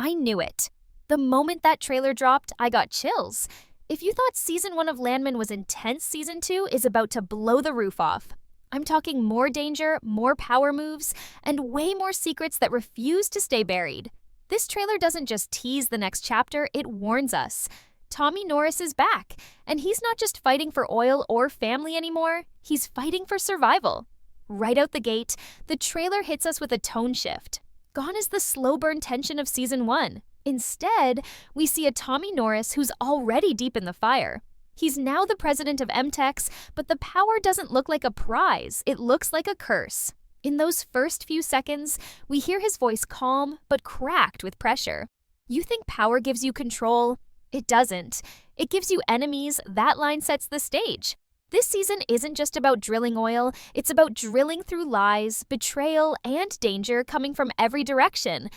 I knew it. The moment that trailer dropped, I got chills. If you thought Season 1 of Landman was intense, Season 2 is about to blow the roof off. I'm talking more danger, more power moves, and way more secrets that refuse to stay buried. This trailer doesn't just tease the next chapter, it warns us. Tommy Norris is back, and he's not just fighting for oil or family anymore, he's fighting for survival. Right out the gate, the trailer hits us with a tone shift. Gone is the slow burn tension of Season 1. Instead, we see a Tommy Norris who's already deep in the fire. He's now the president of MTEX, but the power doesn't look like a prize, it looks like a curse. In those first few seconds, we hear his voice calm but cracked with pressure. You think power gives you control? It doesn't. It gives you enemies. That line sets the stage. This season isn't just about drilling oil, it's about drilling through lies, betrayal, and danger coming from every direction.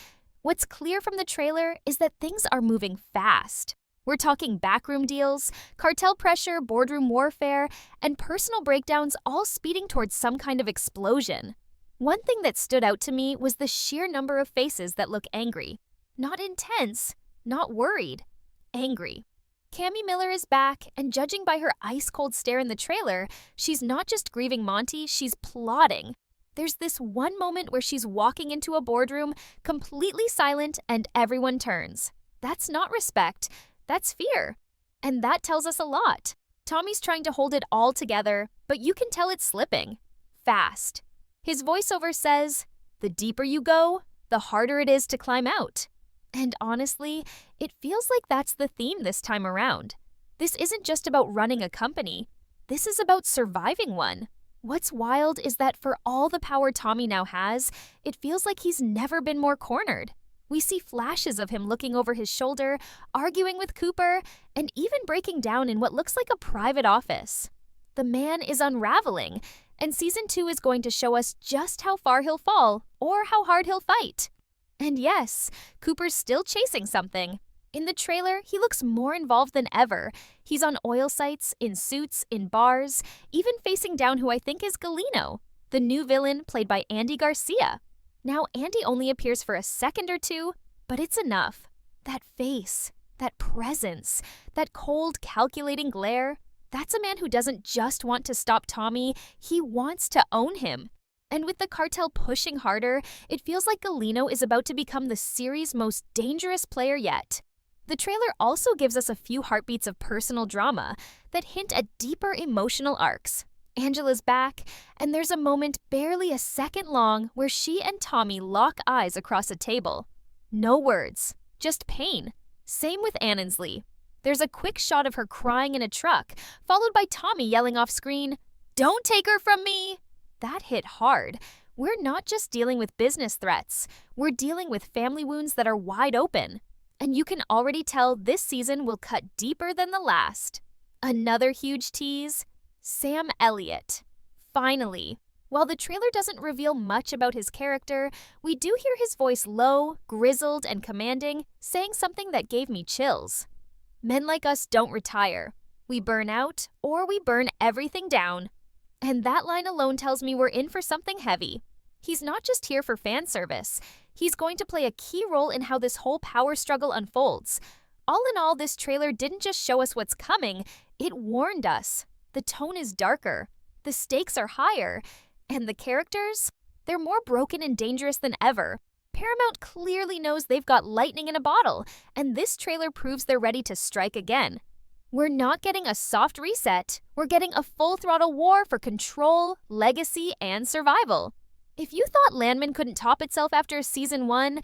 What's clear from the trailer is that things are moving fast. We're talking backroom deals, cartel pressure, boardroom warfare, and personal breakdowns all speeding towards some kind of explosion. One thing that stood out to me was the sheer number of faces that look angry. Not intense, not worried, angry. Cammy Miller is back, and judging by her ice-cold stare in the trailer, she's not just grieving Monty, she's plotting. There's this one moment where she's walking into a boardroom, completely silent, and everyone turns. That's not respect, that's fear. And that tells us a lot. Tommy's trying to hold it all together, but you can tell it's slipping. Fast. His voiceover says, "The deeper you go, the harder it is to climb out." And honestly, it feels like that's the theme this time around. This isn't just about running a company. This is about surviving one. What's wild is that for all the power Tommy now has, it feels like he's never been more cornered. We see flashes of him looking over his shoulder, arguing with Cooper, and even breaking down in what looks like a private office. The man is unraveling, and Season 2 is going to show us just how far he'll fall or how hard he'll fight. And yes, Cooper's still chasing something. In the trailer, he looks more involved than ever. He's on oil sites, in suits, in bars, even facing down who I think is Galeno, the new villain played by Andy Garcia. Now, Andy only appears for a second or two, but it's enough. That face, that presence, that cold, calculating glare, that's a man who doesn't just want to stop Tommy, he wants to own him. And with the cartel pushing harder, it feels like Galeno is about to become the series' most dangerous player yet. The trailer also gives us a few heartbeats of personal drama that hint at deeper emotional arcs. Angela's back, and there's a moment barely a second long where she and Tommy lock eyes across a table. No words, just pain. Same with Anansley. There's a quick shot of her crying in a truck, followed by Tommy yelling off screen, "Don't take her from me!" That hit hard. We're not just dealing with business threats. We're dealing with family wounds that are wide open. And you can already tell this season will cut deeper than the last. Another huge tease, Sam Elliott. Finally. While the trailer doesn't reveal much about his character, we do hear his voice low, grizzled, and commanding, saying something that gave me chills. Men like us don't retire. We burn out, or we burn everything down. And that line alone tells me we're in for something heavy. He's not just here for fan service. He's going to play a key role in how this whole power struggle unfolds. All in all, this trailer didn't just show us what's coming, it warned us. The tone is darker, the stakes are higher, and the characters? They're more broken and dangerous than ever. Paramount clearly knows they've got lightning in a bottle, and this trailer proves they're ready to strike again. We're not getting a soft reset, we're getting a full-throttle war for control, legacy, and survival. If you thought Landman couldn't top itself after Season 1,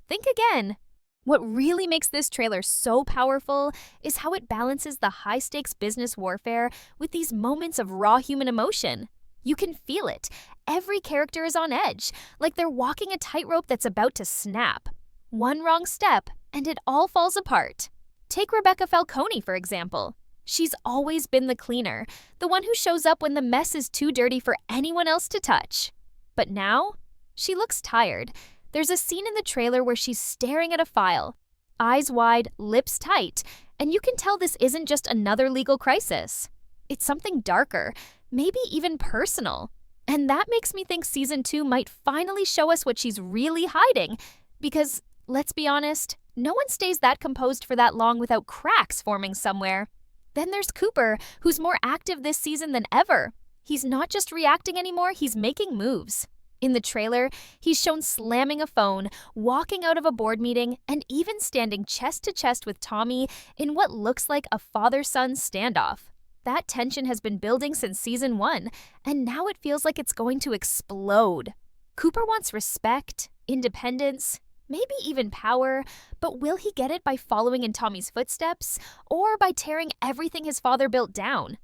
think again. What really makes this trailer so powerful is how it balances the high-stakes business warfare with these moments of raw human emotion. You can feel it. Every character is on edge, like they're walking a tightrope that's about to snap. One wrong step, and it all falls apart. Take Rebecca Falcone, for example. She's always been the cleaner, the one who shows up when the mess is too dirty for anyone else to touch. But now, she looks tired. There's a scene in the trailer where she's staring at a file, eyes wide, lips tight, and you can tell this isn't just another legal crisis. It's something darker, maybe even personal. And that makes me think Season 2 might finally show us what she's really hiding. Because, let's be honest, No one stays that composed for that long without cracks forming somewhere. Then there's Cooper, who's more active this season than ever. He's not just reacting anymore, he's making moves. In the trailer, he's shown slamming a phone, walking out of a board meeting, and even standing chest to chest with Tommy in what looks like a father-son standoff. That tension has been building since season 1, and now it feels like it's going to explode. Cooper wants respect, independence, maybe even power, but will he get it by following in Tommy's footsteps, or by tearing everything his father built down?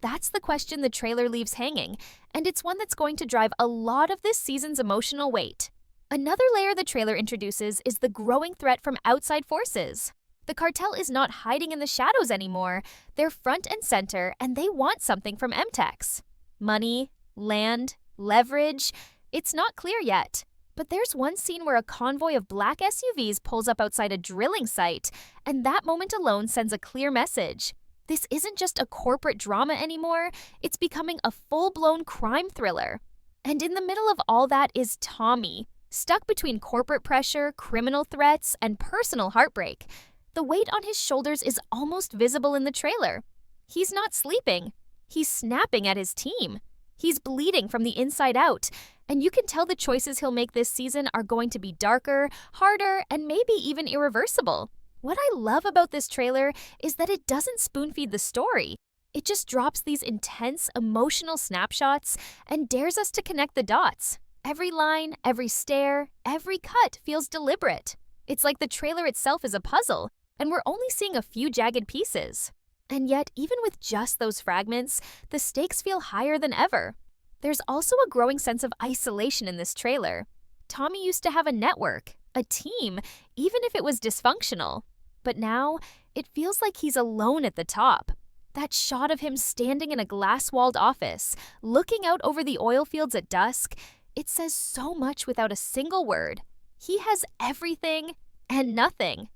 That's the question the trailer leaves hanging, and it's one that's going to drive a lot of this season's emotional weight. Another layer the trailer introduces is the growing threat from outside forces. The cartel is not hiding in the shadows anymore. They're front and center, and they want something from MTEX. Money, land, leverage. It's not clear yet. But there's one scene where a convoy of black SUVs pulls up outside a drilling site, and that moment alone sends a clear message. This isn't just a corporate drama anymore, it's becoming a full-blown crime thriller. And in the middle of all that is Tommy, stuck between corporate pressure, criminal threats, and personal heartbreak. The weight on his shoulders is almost visible in the trailer. He's not sleeping. He's snapping at his team. He's bleeding from the inside out, and you can tell the choices he'll make this season are going to be darker, harder, and maybe even irreversible. What I love about this trailer is that it doesn't spoon-feed the story. It just drops these intense, emotional snapshots and dares us to connect the dots. Every line, every stare, every cut feels deliberate. It's like the trailer itself is a puzzle, and we're only seeing a few jagged pieces. And yet, even with just those fragments, the stakes feel higher than ever. There's also a growing sense of isolation in this trailer. Tommy used to have a network, a team, even if it was dysfunctional. But now, it feels like he's alone at the top. That shot of him standing in a glass-walled office, looking out over the oil fields at dusk, it says so much without a single word. He has everything and nothing.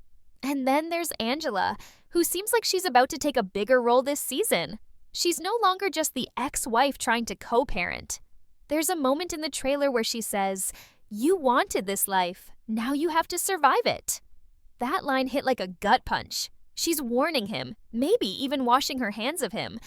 And then there's Angela, who seems like she's about to take a bigger role this season. She's no longer just the ex-wife trying to co-parent. There's a moment in the trailer where she says, "You wanted this life, now you have to survive it." That line hit like a gut punch. She's warning him, maybe even washing her hands of him.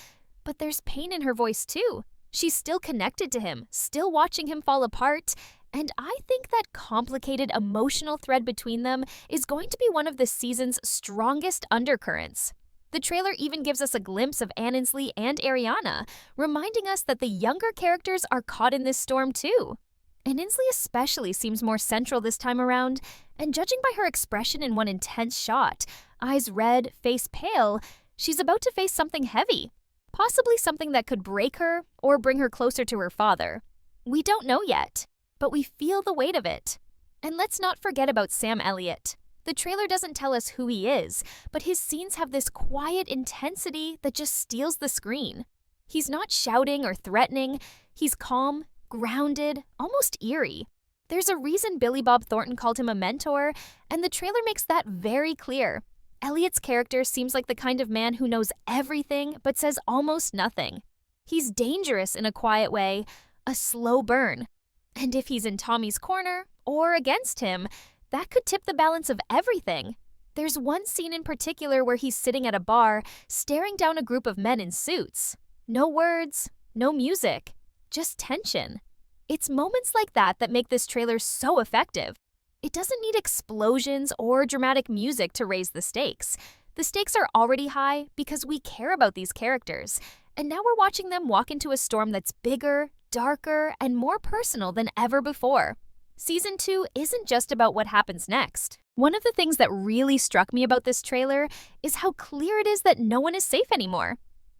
But there's pain in her voice too. She's still connected to him, still watching him fall apart, and I think that complicated emotional thread between them is going to be one of the season's strongest undercurrents. The trailer even gives us a glimpse of Annesley and Ariana, reminding us that the younger characters are caught in this storm too. And Annesley especially seems more central this time around, and judging by her expression in one intense shot, eyes red, face pale, she's about to face something heavy. Possibly something that could break her or bring her closer to her father. We don't know yet, but we feel the weight of it. And let's not forget about Sam Elliott. The trailer doesn't tell us who he is, but his scenes have this quiet intensity that just steals the screen. He's not shouting or threatening, he's calm, grounded, almost eerie. There's a reason Billy Bob Thornton called him a mentor, and the trailer makes that very clear. Elliott's character seems like the kind of man who knows everything but says almost nothing. He's dangerous in a quiet way, a slow burn. And if he's in Tommy's corner, or against him, that could tip the balance of everything. There's one scene in particular where he's sitting at a bar, staring down a group of men in suits. No words, no music, just tension. It's moments like that that make this trailer so effective. It doesn't need explosions or dramatic music to raise the stakes. The stakes are already high because we care about these characters, and now we're watching them walk into a storm that's bigger, darker, and more personal than ever before. Season 2 isn't just about what happens next. One of the things that really struck me about this trailer is how clear it is that no one is safe anymore.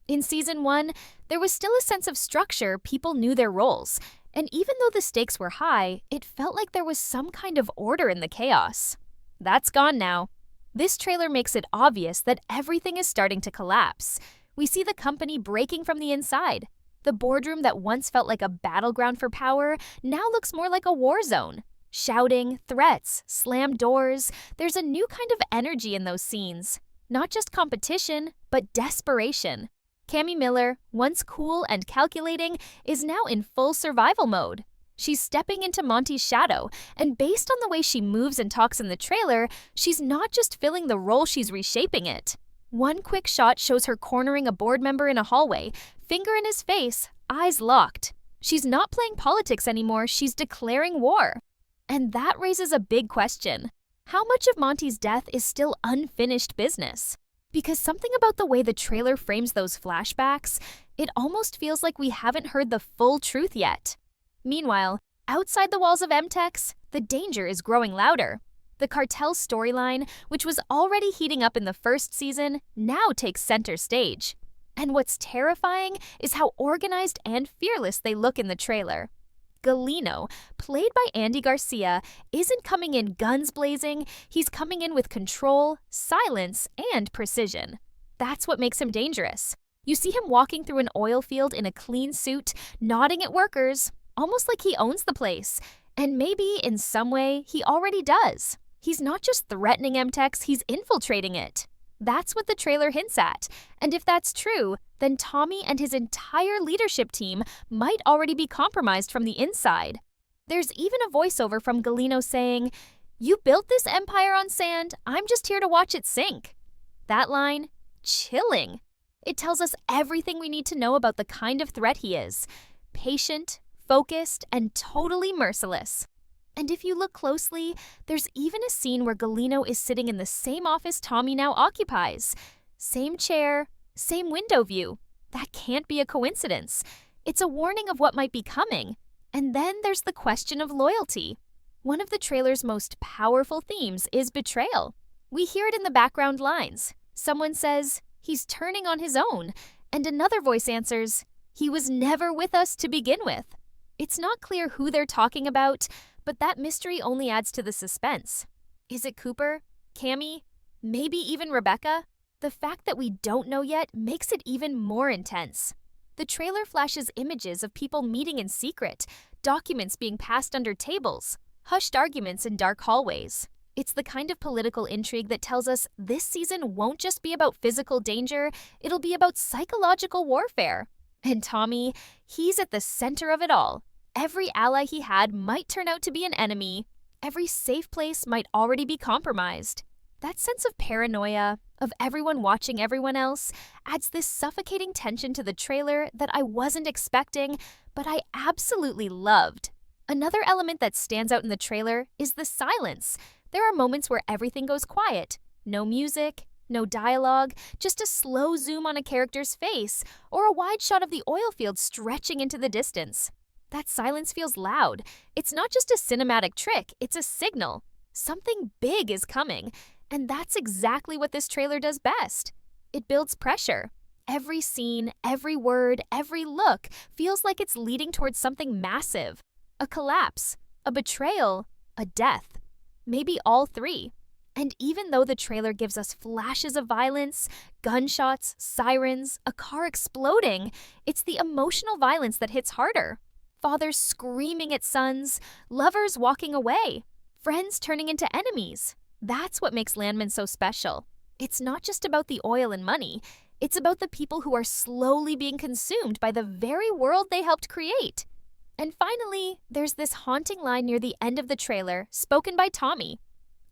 In Season 1, there was still a sense of structure, people knew their roles, and even though the stakes were high, it felt like there was some kind of order in the chaos. That's gone now. This trailer makes it obvious that everything is starting to collapse. We see the company breaking from the inside. The boardroom that once felt like a battleground for power now looks more like a war zone. Shouting, threats, slammed doors, there's a new kind of energy in those scenes. Not just competition, but desperation. Cammy Miller, once cool and calculating, is now in full survival mode. She's stepping into Monty's shadow, and based on the way she moves and talks in the trailer, she's not just filling the role, she's reshaping it. One quick shot shows her cornering a board member in a hallway, finger in his face, eyes locked. She's not playing politics anymore, she's declaring war. And that raises a big question. How much of Monty's death is still unfinished business? Because something about the way the trailer frames those flashbacks, it almost feels like we haven't heard the full truth yet. Meanwhile, outside the walls of MTEX, the danger is growing louder. The Cartel storyline, which was already heating up in the first season, now takes center stage. And what's terrifying is how organized and fearless they look in the trailer. Galeno, played by Andy Garcia, isn't coming in guns blazing, he's coming in with control, silence, and precision. That's what makes him dangerous. You see him walking through an oil field in a clean suit, nodding at workers, almost like he owns the place. And maybe, in some way, he already does. He's not just threatening MTEX, he's infiltrating it. That's what the trailer hints at. And if that's true, then Tommy and his entire leadership team might already be compromised from the inside. There's even a voiceover from Galeno saying, "You built this empire on sand, I'm just here to watch it sink." That line, chilling. It tells us everything we need to know about the kind of threat he is. Patient, focused, and totally merciless. And if you look closely, there's even a scene where Galeno is sitting in the same office Tommy now occupies. Same chair, same window view. That can't be a coincidence. It's a warning of what might be coming. And then there's the question of loyalty. One of the trailer's most powerful themes is betrayal. We hear it in the background lines. Someone says, "He's turning on his own," and another voice answers, "He was never with us to begin with." It's not clear who they're talking about, but that mystery only adds to the suspense. Is it Cooper? Cammy? Maybe even Rebecca? The fact that we don't know yet makes it even more intense. The trailer flashes images of people meeting in secret, documents being passed under tables, hushed arguments in dark hallways. It's the kind of political intrigue that tells us this season won't just be about physical danger, it'll be about psychological warfare. And Tommy, he's at the center of it all. Every ally he had might turn out to be an enemy. Every safe place might already be compromised. That sense of paranoia, of everyone watching everyone else, adds this suffocating tension to the trailer that I wasn't expecting, but I absolutely loved. Another element that stands out in the trailer is the silence. There are moments where everything goes quiet. No music, no dialogue, just a slow zoom on a character's face, or a wide shot of the oil field stretching into the distance. That silence feels loud. It's not just a cinematic trick, it's a signal. Something big is coming, and that's exactly what this trailer does best. It builds pressure. Every scene, every word, every look feels like it's leading towards something massive. A collapse, a betrayal, a death. Maybe all three. And even though the trailer gives us flashes of violence, gunshots, sirens, a car exploding, it's the emotional violence that hits harder. Fathers screaming at sons, lovers walking away, friends turning into enemies. That's what makes Landman so special. It's not just about the oil and money. It's about the people who are slowly being consumed by the very world they helped create. And finally, there's this haunting line near the end of the trailer, spoken by Tommy.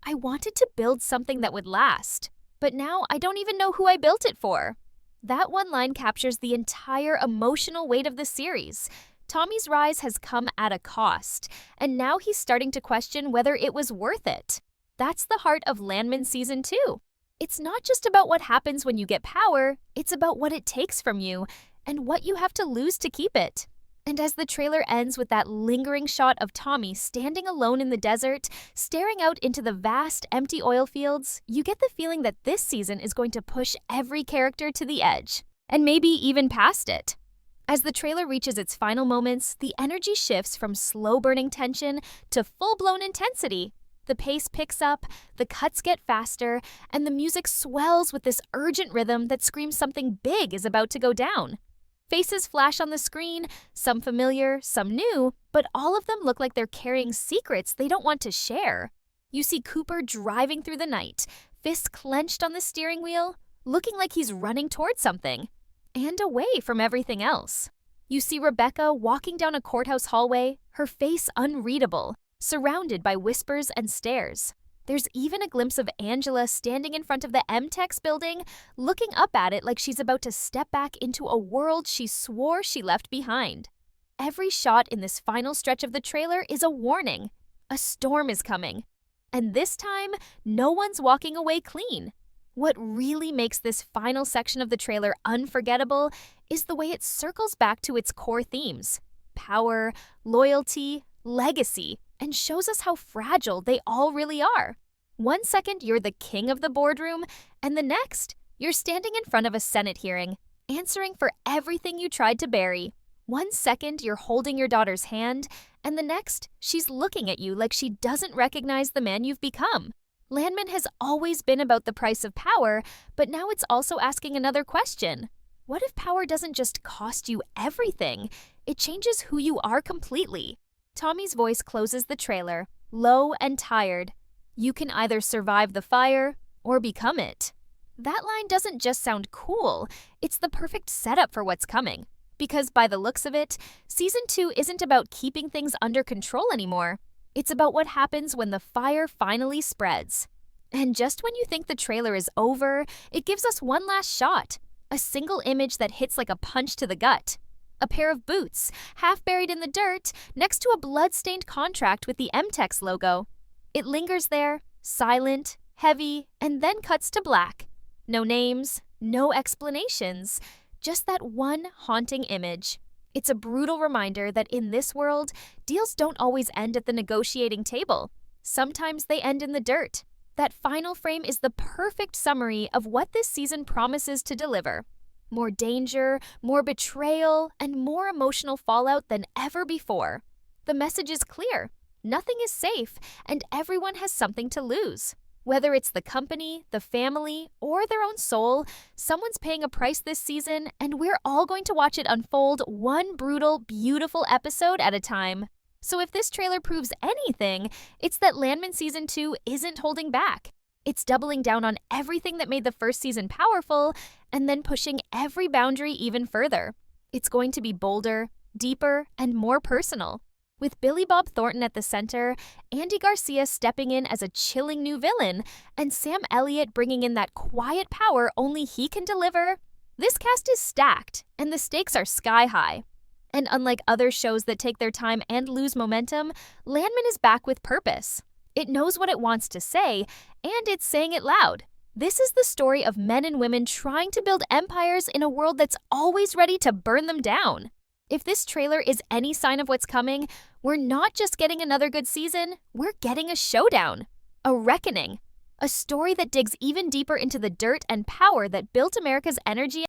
"I wanted to build something that would last, but now I don't even know who I built it for." That one line captures the entire emotional weight of the series. Tommy's rise has come at a cost, and now he's starting to question whether it was worth it. That's the heart of Landman Season 2. It's not just about what happens when you get power, it's about what it takes from you and what you have to lose to keep it. And as the trailer ends with that lingering shot of Tommy standing alone in the desert, staring out into the vast, empty oil fields, you get the feeling that this season is going to push every character to the edge, and maybe even past it. As the trailer reaches its final moments, the energy shifts from slow-burning tension to full-blown intensity. The pace picks up, the cuts get faster, and the music swells with this urgent rhythm that screams something big is about to go down. Faces flash on the screen, some familiar, some new, but all of them look like they're carrying secrets they don't want to share. You see Cooper driving through the night, fists clenched on the steering wheel, looking like he's running towards something, and away from everything else. You see Rebecca walking down a courthouse hallway, her face unreadable, surrounded by whispers and stares. There's even a glimpse of Angela standing in front of the MTEX building, looking up at it like she's about to step back into a world she swore she left behind. Every shot in this final stretch of the trailer is a warning. A storm is coming. And this time, no one's walking away clean. What really makes this final section of the trailer unforgettable is the way it circles back to its core themes: power, loyalty, legacy, and shows us how fragile they all really are. One second, you're the king of the boardroom, and the next, you're standing in front of a Senate hearing, answering for everything you tried to bury. One second, you're holding your daughter's hand, and the next, she's looking at you like she doesn't recognize the man you've become. Landman has always been about the price of power, but now it's also asking another question. What if power doesn't just cost you everything? It changes who you are completely. Tommy's voice closes the trailer, low and tired. You can either survive the fire or become it. That line doesn't just sound cool, it's the perfect setup for what's coming. Because by the looks of it, Season 2 isn't about keeping things under control anymore. It's about what happens when the fire finally spreads. And just when you think the trailer is over, it gives us one last shot. A single image that hits like a punch to the gut. A pair of boots, half buried in the dirt, next to a blood-stained contract with the MTEX logo. It lingers there, silent, heavy, and then cuts to black. No names, no explanations, just that one haunting image. It's a brutal reminder that in this world, deals don't always end at the negotiating table. Sometimes they end in the dirt. That final frame is the perfect summary of what this season promises to deliver. More danger, more betrayal, and more emotional fallout than ever before. The message is clear. Nothing is safe, and everyone has something to lose. Whether it's the company, the family, or their own soul, someone's paying a price this season, and we're all going to watch it unfold one brutal, beautiful episode at a time. So if this trailer proves anything, it's that Landman Season 2 isn't holding back. It's doubling down on everything that made the first season powerful, and then pushing every boundary even further. It's going to be bolder, deeper, and more personal. With Billy Bob Thornton at the center, Andy Garcia stepping in as a chilling new villain, and Sam Elliott bringing in that quiet power only he can deliver, this cast is stacked, and the stakes are sky high. And unlike other shows that take their time and lose momentum, Landman is back with purpose. It knows what it wants to say, and it's saying it loud. This is the story of men and women trying to build empires in a world that's always ready to burn them down. If this trailer is any sign of what's coming, we're not just getting another good season, we're getting a showdown, a reckoning, a story that digs even deeper into the dirt and power that built America's energy